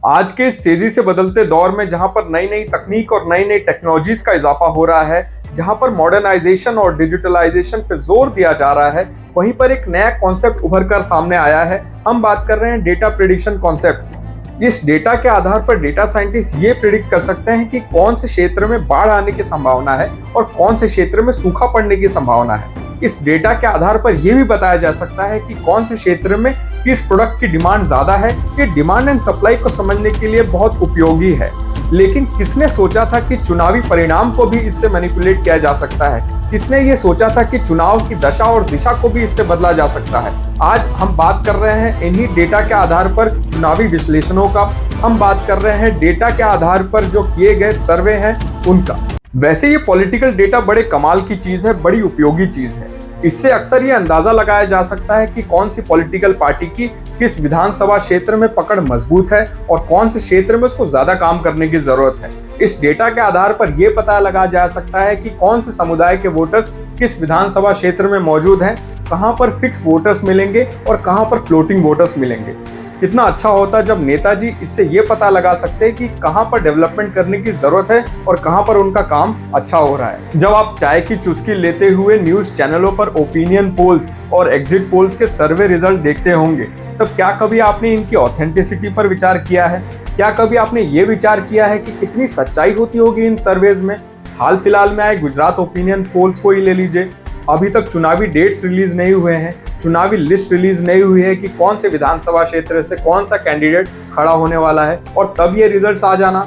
आज के इस तेजी से बदलते दौर में जहां पर नई नई तकनीक और नई नई टेक्नोलॉजीज का इजाफा हो रहा है, जहां पर मॉडर्नाइजेशन और डिजिटलाइजेशन पे जोर दिया जा रहा है, वहीं पर एक नया कॉन्सेप्ट उभर कर सामने आया है। हम बात कर रहे हैं डेटा प्रेडिक्शन कॉन्सेप्ट की। इस डेटा के आधार पर डेटा साइंटिस्ट ये प्रिडिक्ट कर सकते हैं कि कौन से क्षेत्र में बाढ़ आने की संभावना है और कौन से क्षेत्र में सूखा पड़ने की संभावना है। इस डेटा के आधार पर यह भी बताया जा सकता है कि कौन से क्षेत्र में किस प्रोडक्ट की डिमांड ज्यादा है। ये डिमांड एंड सप्लाई को समझने के लिए बहुत उपयोगी है। लेकिन किसने सोचा था कि चुनावी परिणाम को भी इससे मैनिपुलेट किया जा सकता है? किसने ये सोचा था कि चुनाव की दशा और दिशा को भी इससे बदला जा सकता है? आज हम बात कर रहे हैं इन्हीं डेटा के आधार पर चुनावी विश्लेषणों का। हम बात कर रहे हैं डेटा के आधार पर जो किए गए सर्वे हैं उनका। वैसे ये पॉलिटिकल डेटा बड़े कमाल की चीज है, बड़ी उपयोगी चीज है। इससे अक्सर ये अंदाजा लगाया जा सकता है कि कौन सी पॉलिटिकल पार्टी की किस विधानसभा क्षेत्र में पकड़ मजबूत है और कौन से क्षेत्र में उसको ज्यादा काम करने की जरूरत है। इस डेटा के आधार पर यह पता लगाया जा सकता है कि कौन से समुदाय के वोटर्स किस विधानसभा क्षेत्र में मौजूद हैं, कहां पर फिक्स वोटर्स मिलेंगे और कहां पर फ्लोटिंग वोटर्स मिलेंगे। कितना अच्छा होता जब नेताजी इससे ये पता लगा सकते हैं कि कहां पर डेवलपमेंट करने की जरूरत है और कहां पर उनका काम अच्छा हो रहा है। जब आप चाय की चुस्की लेते हुए न्यूज चैनलों पर ओपिनियन पोल्स और एग्जिट पोल्स के सर्वे रिजल्ट देखते होंगे, तब क्या कभी आपने इनकी ऑथेंटिसिटी पर विचार किया है? क्या कभी आपने ये विचार किया है कि कितनी सच्चाई होती होगी इन सर्वेज में? हाल फिलहाल में आए गुजरात ओपिनियन पोल्स को ही ले लीजिए। अभी तक चुनावी डेट्स रिलीज नहीं हुए हैं, चुनावी लिस्ट रिलीज नहीं हुई है कि कौन से विधानसभा क्षेत्र से कौन सा कैंडिडेट खड़ा होने वाला है, और तब ये रिजल्ट्स आ जाना।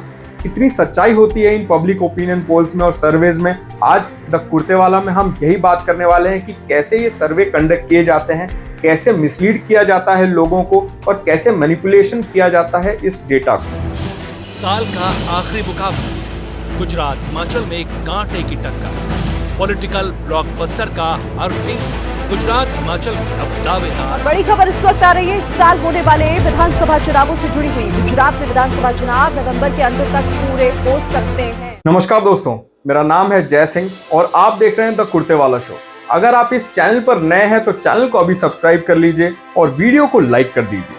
कितनी सच्चाई होती है इन पब्लिक ओपिनियन पोल्स में और सर्वेज में। आज द कुर्तेवाला में हम यही बात करने वाले हैं कि कैसे ये सर्वे कंडक्ट किए जाते हैं, कैसे मिसलीड किया जाता है लोगों को और कैसे मैनिपुलेशन किया जाता है इस डेटा को। साल का आखिरी मुकाबला गुजरात हिमाचल में कांटे की टक्कर। पॉलिटिकल ब्लॉकबस्टर का हर सीन गुजरात हिमाचल में अब दावेदार। बड़ी खबर इस वक्त आ रही है, इस साल होने वाले विधानसभा चुनावों से जुड़ी हुई। गुजरात में विधानसभा चुनाव नवंबर के अंत तक पूरे हो सकते हैं। नमस्कार दोस्तों, मेरा नाम है जय सिंह और आप देख रहे हैं द कुर्तेवाला शो। अगर आप इस चैनल पर नए हैं तो चैनल को अभी सब्सक्राइब कर लीजिए और वीडियो को लाइक कर दीजिए।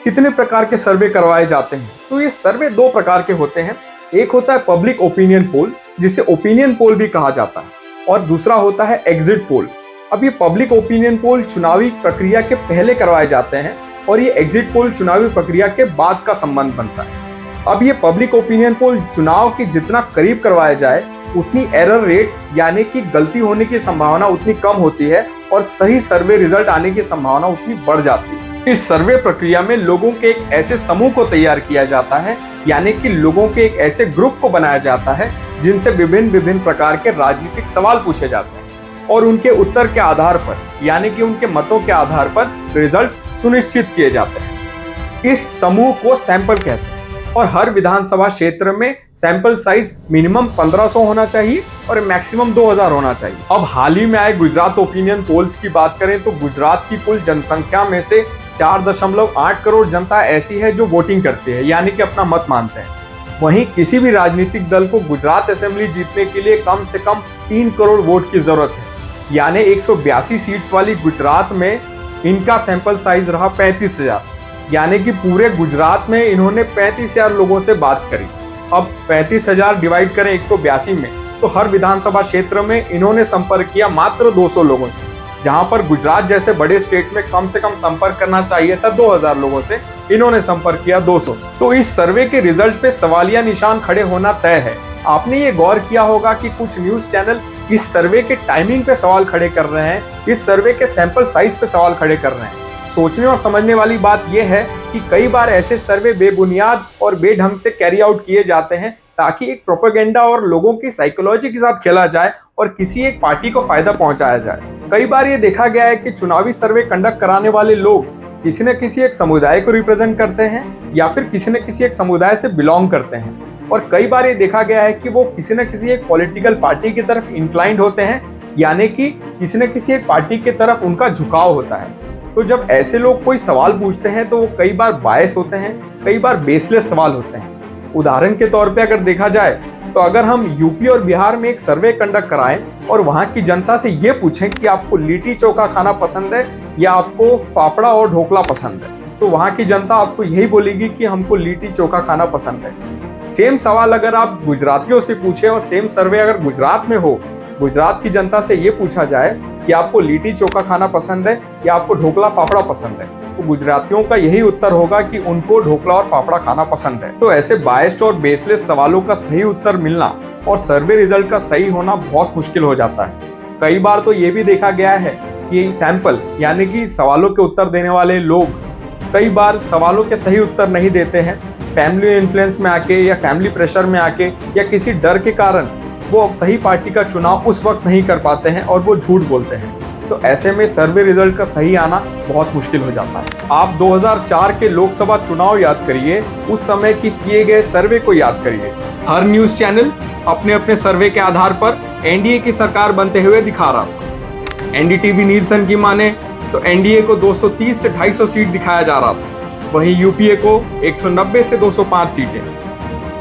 कितने प्रकार के सर्वे करवाए जाते हैं? तो ये सर्वे दो प्रकार के होते हैं। एक होता है पब्लिक ओपिनियन पोल, जिसे ओपिनियन पोल भी कहा जाता है, और दूसरा होता है एग्जिट पोल। अब ये पब्लिक ओपिनियन पोल चुनावी प्रक्रिया के पहले करवाए जाते हैं और ये एग्जिट पोल चुनावी प्रक्रिया के बाद का संबंध बनता है। अब ये पब्लिक ओपिनियन पोल चुनाव के जितना करीब करवाया जाए उतनी एरर रेट यानी कि गलती होने की संभावना उतनी कम होती है और सही सर्वे रिजल्ट आने की संभावना उतनी बढ़ जाती है। इस सर्वे प्रक्रिया में लोगों के एक ऐसे समूह को तैयार किया जाता है, यानी कि लोगों के एक ऐसे ग्रुप को बनाया जाता है जिनसे विभिन्न विभिन्न प्रकार के राजनीतिक सवाल पूछे जाते हैं और उनके उत्तर के आधार पर यानी कि उनके मतों के आधार पर रिजल्ट्स सुनिश्चित किए जाते हैं। इस समूह को सैंपल कहते हैं और हर विधानसभा क्षेत्र में सैंपल साइज मिनिमम 1500 होना चाहिए और मैक्सिमम 2000 होना चाहिए। अब हाल ही में आए गुजरात ओपिनियन पोल्स की बात करें तो गुजरात की कुल जनसंख्या में से 4.8 करोड़ जनता ऐसी है जो वोटिंग करती है, यानी कि अपना मत मानते हैं। वहीं किसी भी राजनीतिक दल को गुजरात असेंबली जीतने के लिए कम से कम 3 करोड़ वोट की जरूरत है, यानी 182 सीट्स वाली गुजरात में इनका सैंपल साइज रहा 35,000, यानी कि पूरे गुजरात में इन्होंने 35,000 लोगों से बात करी। अब 35,000 डिवाइड करें 182 में तो हर विधानसभा क्षेत्र में इन्होंने संपर्क किया मात्र 200 लोगों से, जहां पर गुजरात जैसे बड़े स्टेट में कम से कम संपर्क करना चाहिए था 2000 लोगों से, इन्होंने संपर्क किया 200 से। तो इस सर्वे के रिजल्ट पे सवालिया निशान खड़े होना तय है। आपने ये गौर किया होगा कि कुछ न्यूज चैनल इस सर्वे के टाइमिंग पे सवाल खड़े कर रहे हैं, इस सर्वे के सैंपल साइज पे सवाल खड़े कर रहे हैं। सोचने और समझने वाली बात यह है कि कई बार ऐसे सर्वे बेबुनियाद और बेढंग से कैरी आउट किए जाते हैं ताकि एक प्रोपेगेंडा और लोगों की साइकोलॉजी के साथ खेला जाए और किसी एक पार्टी को फायदा पहुंचाया जाए। कई बार ये देखा गया है कि चुनावी सर्वे कंडक्ट कराने वाले लोग किसी न किसी एक समुदाय को रिप्रेजेंट करते हैं या फिर किसी न किसी एक समुदाय से बिलोंग करते हैं, और कई बार ये देखा गया है कि वो किसी न किसी एक पॉलिटिकल पार्टी की तरफ इंक्लाइंड होते हैं, यानी कि किसी न किसी एक पार्टी की तरफ उनका झुकाव होता है। तो जब ऐसे लोग कोई सवाल पूछते हैं तो वो कई बार बायस होते हैं, कई बार बेसलेस सवाल होते हैं। उदाहरण के तौर पे अगर देखा जाए तो अगर हम यूपी और बिहार में एक सर्वे कंडक्ट कराएं और वहां की जनता से ये पूछें कि आपको लिट्टी चोखा खाना पसंद है या आपको फाफड़ा और ढोकला पसंद है, तो वहाँ की जनता आपको यही बोलेगी कि हमको लिट्टी चोखा खाना पसंद है। सेम सवाल अगर आप गुजरातियों से पूछें और सेम सर्वे अगर गुजरात में हो, गुजरात की जनता से ये पूछा जाए कि आपको लिट्टी चोखा खाना पसंद है या आपको ढोकला फाफड़ा पसंद है, तो गुजरातियों का यही उत्तर होगा कि उनको ढोकला और फाफड़ा खाना पसंद है। तो ऐसे बायस्ड और बेसलेस सवालों का सही उत्तर मिलना और सर्वे रिजल्ट का सही होना बहुत मुश्किल हो जाता है। कई बार तो ये भी देखा गया है कि सैंपल यानी कि सवालों के उत्तर देने वाले लोग कई बार सवालों के सही उत्तर नहीं देते हैं, फैमिली इन्फ्लुएंस में आके या फैमिली प्रेशर में आके या किसी डर के कारण वो सही पार्टी का चुनाव उस वक्त नहीं कर पाते हैं और वो झूठ बोलते हैं। तो ऐसे में सर्वे रिजल्ट का सही आना बहुत मुश्किल हो जाता है। आप 2004 के लोकसभा चुनाव याद करिए, उस समय की किए गए सर्वे को याद करिए। हर न्यूज चैनल अपने अपने सर्वे के आधार पर एनडीए की सरकार बनते हुए दिखा रहा था। एनडीटीवी नीलसन की माने तो एनडीए को 230 से 250 सीट दिखाया जा रहा था, वहीं यूपीए को 190 से 205 सीटें।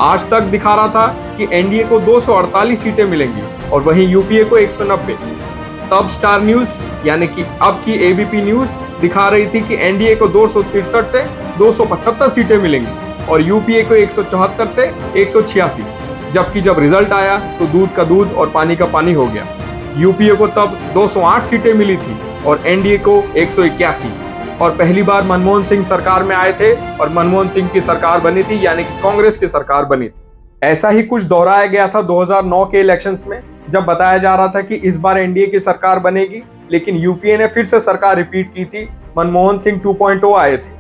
आज तक दिखा रहा था कि एनडीए को 248 सीटें मिलेंगी और वहीं यूपीए को 190। तब स्टार न्यूज यानी कि अब की एबीपी न्यूज दिखा रही थी कि एनडीए को 263 से 275 सीटें मिलेंगी और यूपीए को 174 से 186। जबकि जब रिजल्ट आया तो दूध का दूध और पानी का पानी हो गया। यूपीए को तब 208 सीटें मिली थी और एनडीए को 181। और पहली बार मनमोहन सिंह सरकार में आए थे और मनमोहन सिंह की सरकार बनी थी यानी कि कांग्रेस की सरकार बनी थी। ऐसा ही कुछ दोहराया गया था 2009 के इलेक्शंस में, जब बताया जा रहा था कि इस बार एनडीए की सरकार बनेगी, लेकिन यूपीए ने फिर से सरकार रिपीट की थी। मनमोहन सिंह 2.0 आए थे।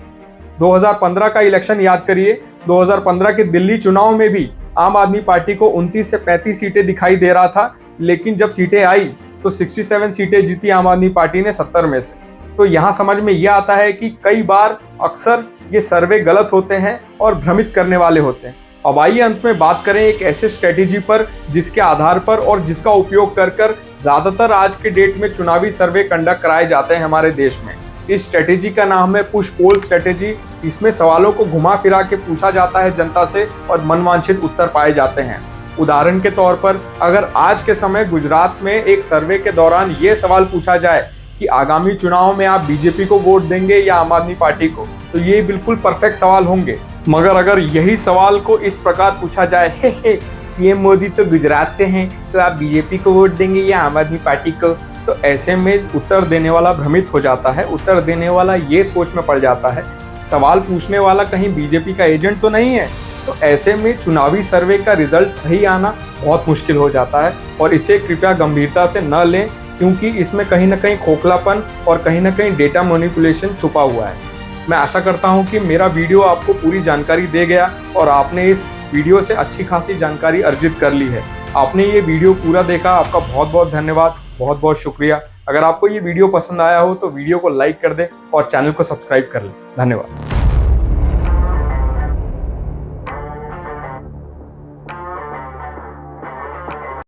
2015 का इलेक्शन याद करिए, 2015 के दिल्ली चुनाव में भी आम आदमी पार्टी को 29 से 35 सीटें दिखाई दे रहा था, लेकिन जब सीटें आई तो 67 सीटें जीती आम आदमी पार्टी ने 70 में से। तो यहाँ समझ में यह आता है कि कई बार अक्सर ये सर्वे गलत होते हैं और भ्रमित करने वाले होते हैं। अब आइए अंत में बात करें एक ऐसे स्ट्रेटेजी पर जिसके आधार पर और जिसका उपयोग कर ज्यादातर आज के डेट में चुनावी सर्वे कंडक्ट कराए जाते हैं हमारे देश में। इस स्ट्रेटेजी का नाम है पुश पोल स्ट्रेटेजी। इसमें सवालों को घुमा फिरा के पूछा जाता है जनता से और मनवांछित उत्तर पाए जाते हैं। उदाहरण के तौर पर अगर आज के समय गुजरात में एक सर्वे के दौरान ये सवाल पूछा जाए कि आगामी चुनाव में आप बीजेपी को वोट देंगे या आम आदमी पार्टी को, तो ये बिल्कुल परफेक्ट सवाल होंगे। मगर अगर यही सवाल को इस प्रकार पूछा जाए, हे पीएम मोदी तो गुजरात से हैं, तो आप बीजेपी को वोट देंगे या आम आदमी पार्टी को, तो ऐसे में उत्तर देने वाला भ्रमित हो जाता है। उत्तर देने वाला ये सोच में पड़ जाता है सवाल पूछने वाला कहीं बीजेपी का एजेंट तो नहीं है। तो ऐसे में चुनावी सर्वे का रिजल्ट सही आना बहुत मुश्किल हो जाता है और इसे कृपया गंभीरता से न लें, क्योंकि इसमें कहीं ना कहीं खोखलापन और कहीं ना कहीं डेटा मैनिपुलेशन छुपा हुआ है। मैं आशा करता हूं कि मेरा वीडियो आपको पूरी जानकारी दे गया और आपने इस वीडियो से अच्छी खासी जानकारी अर्जित कर ली है। आपने ये वीडियो पूरा देखा, आपका बहुत बहुत धन्यवाद, बहुत बहुत शुक्रिया। अगर आपको ये वीडियो पसंद आया हो तो वीडियो को लाइक कर दें और चैनल को सब्सक्राइब कर लें। धन्यवाद।